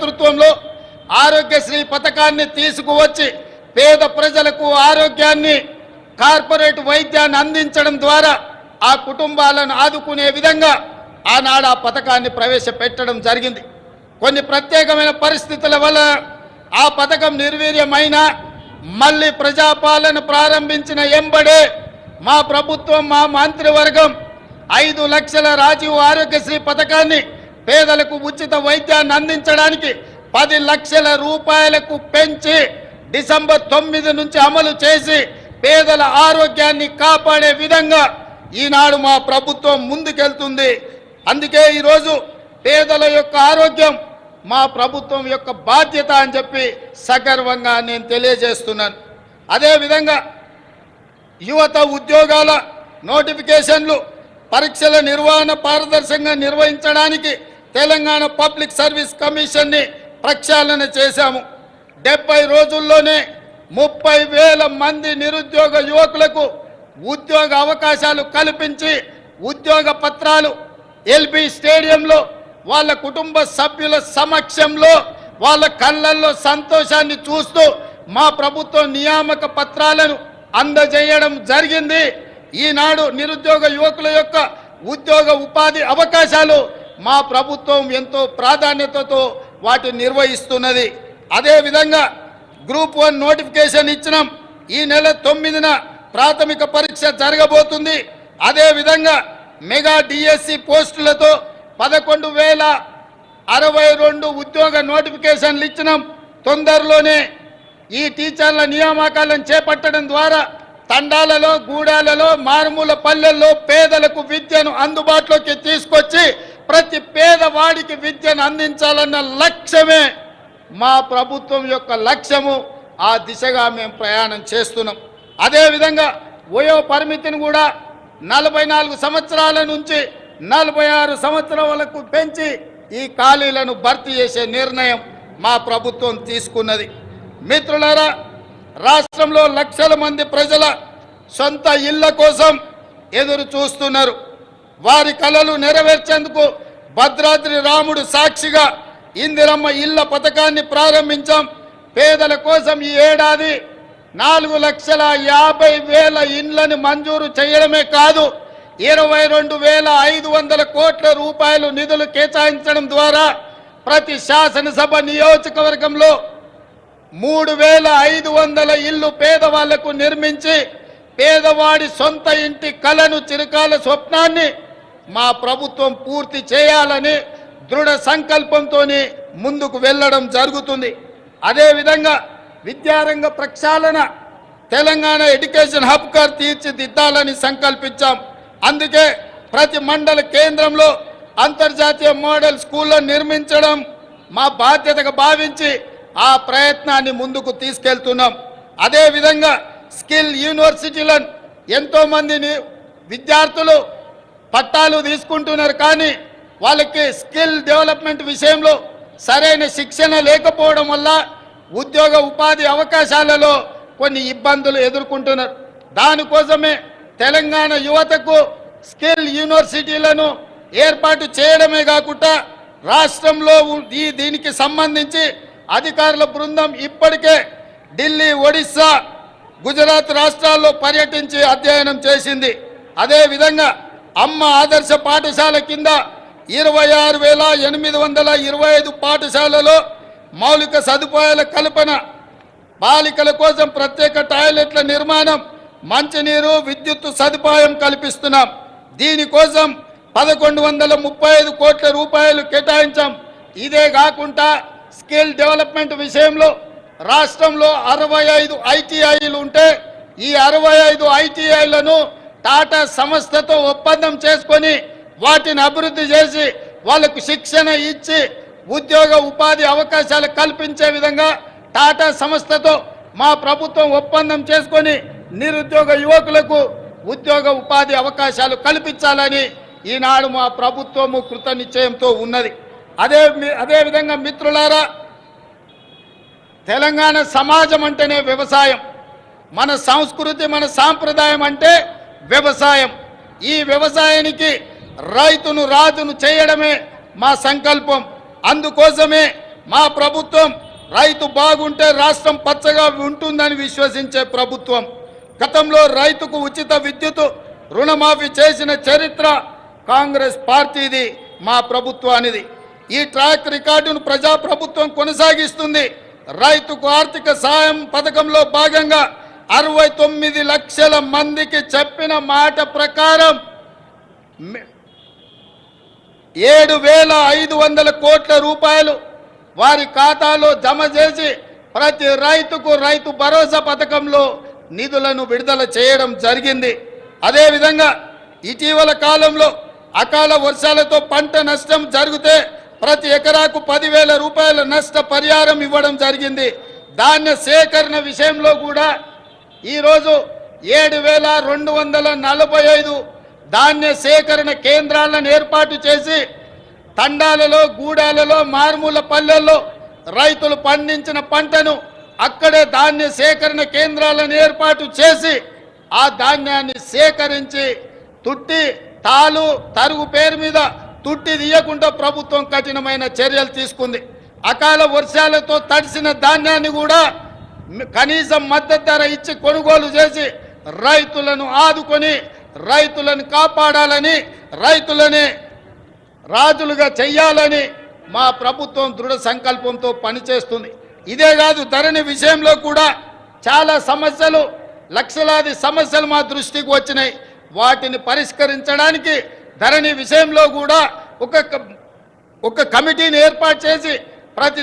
నేతృత్వంలో ఆరోగ్యశ్రీ పథకాన్ని తీసుకువచ్చి పేద ప్రజలకు ఆరోగ్యాన్ని కార్పొరేట్ వైద్యాన్ని అందించడం ద్వారా ఆ కుటుంబాలను ఆదుకునే విధంగా ఆనాడు ఆ పథకాన్ని ప్రవేశపెట్టడం జరిగింది. కొన్ని ప్రత్యేకమైన పరిస్థితుల వల్ల ఆ పథకం నిర్వీర్యమైన మళ్ళీ ప్రజాపాలన ప్రారంభించిన ఎంబడే మా ప్రభుత్వం మా మంత్రివర్గం 5 లక్షల రాజీవ్ ఆరోగ్యశ్రీ పథకాన్ని పేదలకు ఉచిత వైద్యాన్ని అందించడానికి 10 లక్షల రూపాయలకు పెంచి డిసెంబర్ 9 నుంచి అమలు చేసి పేదల ఆరోగ్యాన్ని కాపాడే విధంగా ఈనాడు మా ప్రభుత్వం ముందుకెళ్తుంది. అందుకే ఈరోజు పేదల యొక్క ఆరోగ్యం మా ప్రభుత్వం యొక్క బాధ్యత అని చెప్పి సగర్వంగా నేను తెలియజేస్తున్నాను. అదేవిధంగా యువత ఉద్యోగాల నోటిఫికేషన్లు పరీక్షల నిర్వహణ పారదర్శకంగా నిర్వహించడానికి తెలంగాణ పబ్లిక్ సర్వీస్ కమిషన్ని ప్రక్షాళన చేశాము. 70 రోజుల్లోనే 30,000 మంది నిరుద్యోగ యువకులకు ఉద్యోగ అవకాశాలు కల్పించి ఉద్యోగ పత్రాలు ఎల్బీ స్టేడియంలో వాళ్ళ కుటుంబ సభ్యుల సమక్షంలో వాళ్ళ కళ్ళల్లో సంతోషాన్ని చూస్తూ మా ప్రభుత్వం నియామక పత్రాలను అందజేయడం జరిగింది. ఈనాడు నిరుద్యోగ యువకుల యొక్క ఉద్యోగ ఉపాధి అవకాశాలు మా ప్రభుత్వం ఎంతో ప్రాధాన్యతతో వాటిని నిర్వహిస్తున్నది. అదేవిధంగా గ్రూప్ 1 నోటిఫికేషన్ ఇచ్చినాం. ఈ నెల 9న ప్రాథమిక పరీక్ష జరగబోతుంది. అదేవిధంగా మెగా డిఎస్సి పోస్టులతో 11,062 ఉద్యోగ నోటిఫికేషన్లు ఇచ్చినాం. తొందరలోనే ఈ టీచర్ల నియామకాలను చేపట్టడం ద్వారా తండాలలో గూడాలలో మారుమూల పల్లెల్లో పేదలకు విద్యను అందుబాటులోకి తీసుకొచ్చి ప్రతి పేదవాడికి విద్యను అందించాలన్న లక్ష్యమే మా ప్రభుత్వం యొక్క లక్ష్యము. ఆ దిశగా మేము ప్రయాణం చేస్తున్నాం. అదేవిధంగా వయో పరిమితిని కూడా 44 సంవత్సరాల నుంచి 46 సంవత్సరాలకు పెంచి ఈ ఖాళీలను భర్తీ చేసే నిర్ణయం మా ప్రభుత్వం తీసుకున్నది. మిత్రులారా, రాష్ట్రంలో లక్షల మంది ప్రజల సొంత ఇళ్ల కోసం ఎదురు చూస్తున్నారు. వారి కలలు నెరవేర్చేందుకు భద్రాద్రి రాముడు సాక్షిగా ఇందిరమ్మ ఇళ్ల పథకాన్ని ప్రారంభించాం. పేదల కోసం ఈ ఏడాది 4,50,000 ఇండ్లను మంజూరు చేయడమే కాదు 22,500 కోట్ల రూపాయలు నిధులు కేటాయించడం ద్వారా ప్రతి శాసనసభ నియోజకవర్గంలో 3,500 ఇళ్లు పేదవాళ్లకు నిర్మించి పేదవాడి సొంత ఇంటి కలను చిరకాల స్వప్నాన్ని మా ప్రభుత్వం పూర్తి చేయాలని దృఢ సంకల్పంతో ముందుకు వెళ్ళడం జరుగుతుంది. అదేవిధంగా విద్యారంగ ప్రక్షాళన తెలంగాణ ఎడ్యుకేషన్ హబ్గా తీర్చిదిద్దాలని సంకల్పించాం. అందుకే ప్రతి మండల కేంద్రంలో అంతర్జాతీయ మోడల్ స్కూళ్ళను నిర్మించడం మా బాధ్యతగా భావించి ఆ ప్రయత్నాన్ని ముందుకు తీసుకెళ్తున్నాం. అదేవిధంగా స్కిల్ యూనివర్సిటీలను ఎంతోమందిని విద్యార్థులు పట్టాలు తీసుకుంటున్నారు, కానీ వాళ్ళకి స్కిల్ డెవలప్మెంట్ విషయంలో సరైన శిక్షణ లేకపోవడం వల్ల ఉద్యోగ ఉపాధి అవకాశాలలో కొన్ని ఇబ్బందులు ఎదుర్కొంటున్నారు. దానికోసమే తెలంగాణ యువతకు స్కిల్ యూనివర్సిటీలను ఏర్పాటు చేయడమే కాకుండా రాష్ట్రంలో దీనికి సంబంధించి అధికారుల బృందం ఇప్పటికే ఢిల్లీ, ఒడిశా, గుజరాత్ రాష్ట్రాల్లో పర్యటించి అధ్యయనం చేసింది. అదేవిధంగా అమ్మ ఆదర్శ పాఠశాల కింద 26,825 పాఠశాలలో మౌలిక సదుపాయాల కల్పన, బాలికల కోసం ప్రత్యేక టాయిలెట్ల నిర్మాణం, మంచినీరు, విద్యుత్ సదుపాయం కల్పిస్తున్నాం. దీనికోసం 1,135 కోట్ల రూపాయలు కేటాయించాం. ఇదే కాకుండా స్కిల్ డెవలప్మెంట్ విషయంలో రాష్ట్రంలో 65 ఐటీఐలు ఉంటే ఈ 65 ఐటీఐలను టాటా సంస్థతో ఒప్పందం చేసుకొని వాటిని అభివృద్ధి చేసి వాళ్ళకు శిక్షణ ఇచ్చి ఉద్యోగ ఉపాధి అవకాశాలు కల్పించే విధంగా టాటా సంస్థతో మా ప్రభుత్వం ఒప్పందం చేసుకొని నిరుద్యోగ యువకులకు ఉద్యోగ ఉపాధి అవకాశాలు కల్పించాలని ఈనాడు మా ప్రభుత్వము కృత నిశ్చయంతో ఉన్నది. అదేవిధంగా మిత్రులారా, తెలంగాణ సమాజం అంటేనే వ్యవసాయం. మన సంస్కృతి, మన సాంప్రదాయం అంటే వ్యవసాయం. ఈ వ్యవసాయానికి రైతును రాజును చేయడమే మా సంకల్పం. అందుకోసమే మా ప్రభుత్వం రైతు బాగుంటే రాష్ట్రం పచ్చగా ఉంటుందని విశ్వసించే ప్రభుత్వం. గతంలో రైతుకు ఉచిత విద్యుత్ రుణమాఫీ చేసిన చరిత్ర కాంగ్రెస్ పార్టీది, మా ప్రభుత్వానిది. ఈ ట్రాక్ రికార్డును ప్రజాప్రభుత్వం కొనసాగిస్తుంది. రైతుకు ఆర్థిక సాయం పథకంలో భాగంగా 69 లక్షల మందికి చెప్పిన మాట ప్రకారం 7,500 కోట్ల రూపాయలు వారి ఖాతాలో జమ చేసి ప్రతి రైతుకు రైతు భరోసా పథకంలో నిధులను విడుదల చేయడం జరిగింది. అదేవిధంగా ఇటీవల కాలంలో అకాల వర్షాలతో పంట నష్టం జరిగితే ప్రతి ఎకరాకు 10,000 రూపాయల నష్ట పరిహారం ఇవ్వడం జరిగింది. ధాన్య సేకరణ విషయంలో కూడా ఈరోజు 7,245 ధాన్య సేకరణ కేంద్రాలను ఏర్పాటు చేసి తండాలలో, గూడాలలో, మారుమూల పల్లెల్లో రైతులు పండించిన పంటను అక్కడే ధాన్య సేకరణ కేంద్రాలను ఏర్పాటు చేసి ఆ ధాన్యాన్ని సేకరించి తుట్టి తాలు తరుగు పేరు మీద తుట్టి తీయకుండా ప్రభుత్వం కఠినమైన చర్యలు తీసుకుంది. అకాల వర్షాలతో తడిసిన ధాన్యాన్ని కూడా కనీసం మద్దతు ధర ఇచ్చి కొనుగోలు చేసి రైతులను ఆదుకొని రైతులను కాపాడాలని, రైతులని రాజులుగా చెయ్యాలని మా ప్రభుత్వం దృఢ సంకల్పంతో పనిచేస్తుంది. ఇదే కాదు, ధరణి విషయంలో కూడా చాలా సమస్యలు, లక్షలాది సమస్యలు మా దృష్టికి వచ్చినాయి. వాటిని పరిష్కరించడానికి ధరణి విషయంలో కూడా ఒక కమిటీని ఏర్పాటు చేసి ప్రతి